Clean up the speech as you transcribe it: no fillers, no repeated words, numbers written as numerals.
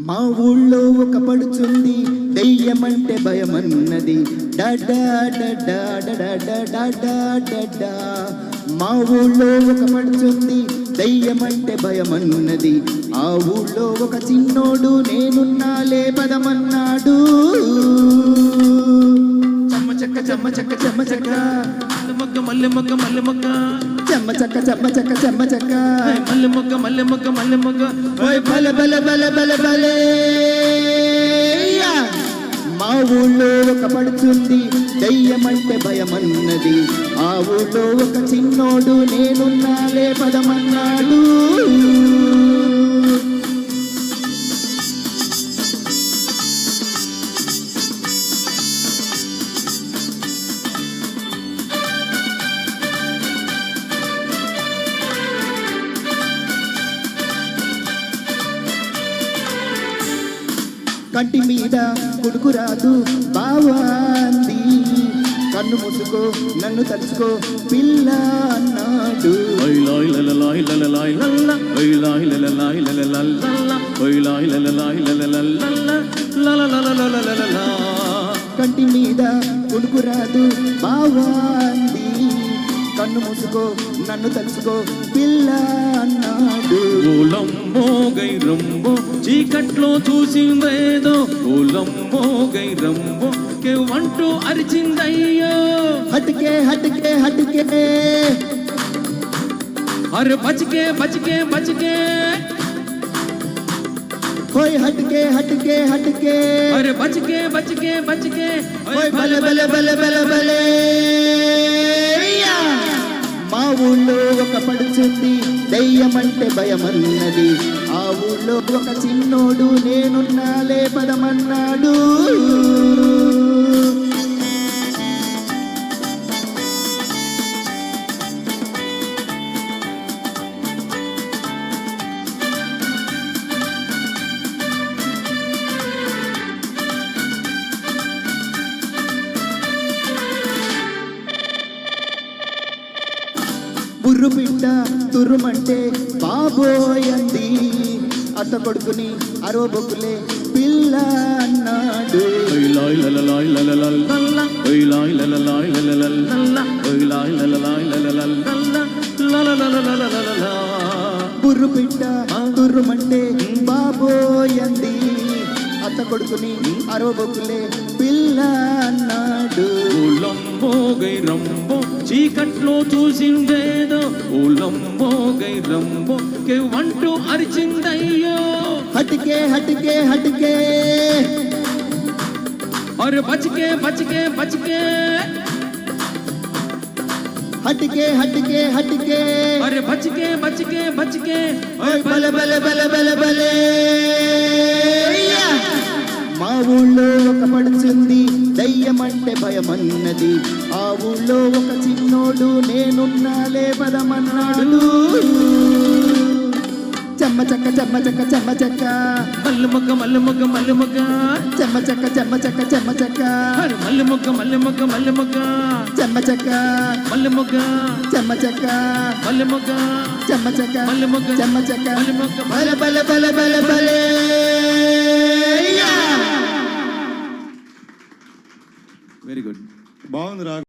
మా ఊళ్ళో ఒక పడుచుంది, దెయ్యమంటే భయమన్నది. డాడా డాడా డాడా డాడా డాడా. మా ఊళ్ళో ఒక పడుచుంది, దెయ్యమంటే భయమన్నది. ఆ ఊళ్ళో ఒక చిన్నోడు నేనున్నాలే పదమన్నాడు. చెమ్మ చెక్క చెమ్మ చెక్క చెమ్మ చెక్క మొగ్గ మల్లె మొగ్గ మల్లె మొగ్గ చెమ్మ చెక్క చెమ్మ చెక్క చెమ్మ చెక్క మల్లె మొగ్గ మల్లె మొగ్గ మల్లె మొగ్గ బల బల బల బల బలే. మా ఊళ్ళో ఒక పడుచుంది, దెయ్యమంటే భయమన్నది. ఆ ఊళ్ళో ఒక చిన్నోడు నేనున్నాలే పదమన్నాడు. కంటి మీద కొడుకు రాదు బావాంది, కన్ను మూసుకో నన్ను తలుచుకో పిల్ల అన్నాడు. కంటి మీద కొడుకు రాదు బావాంది, కన్ను మూసుకో నన్ను తలుచుకో పిల్ల అన్నాడు. ఓలమ్మో గైరమ్మో చీకట్లో చూసిందేదో, ఓలమ్మో గైరమ్మో కేవంటూ అరిచిందయ్యో. హటకే హటకే హటకే అరే బచకే బచకే బచకే హోయ్ హటకే హటకే హటకే అరే బచకే బచకే బచకే హోయ్ బల బల బల బల బలే. మా ఊళ్ళో ఒక పడుచుంది, దెయ్యమంటే భయమన్నది. ఆ ఊళ్ళో ఒక చిన్నోడు నేనున్నాలే పదమన్నాడు. బుర్రు బిడ్డ తుర్రుమంటే బాబోయ్ అంది. అత్త కొడుకుని అరో బొక్కులే పిల్ల అన్నాడు. బుర్రు బిడ్డ తుర్రుమంటే బాబోయ్ అంది. అత్త కొడుకుని అరో బొక్కులే పిల్ల అన్నాడు. ఓలమ్మో గైరమ్మో చీకట్లో చూసిందేదో, ఓలమ్మో గైరమ్మో కేవంటూ అరిచిందయ్యో. హటకే హటకే హటకే అరే బచకే బచకే బచకే హటకే హటకే హటకే అరే బచకే బచకే బచకే బల బల బల బల బలే. మా ఊళ్ళో ఒక పడుచుంది, దెయ్యమంటే భయమన్నది. ఆ ఊళ్ళో ఒక చిన్నోడు నేనున్నాలే పదమన్నాడు. చెమ్మ చెక్క చెమ్మ చెక్క చెమ్మ చెక్క మల్లె మొగ్గ మల్లె మొగ్గ మల్లె మొగ్గ చెమ్మ చెక్క చెమ్మ చెక్క చెమ్మ చెక్క మల్లె మొగ్గ మల్లె మొగ్గ మల్లె మొగ్గ చెమ్మ చెక్క మల్లె మొగ్గ చెమ్మ చెక్క మల్లె మొగ్గ చెమ్మ చెక్క మల్లె మొగ్గ చెమ్మ చెక్క మల్లె మొగ్గ బల బల బల బల బలే. వెరీ గుడ్ బాగుంది రా.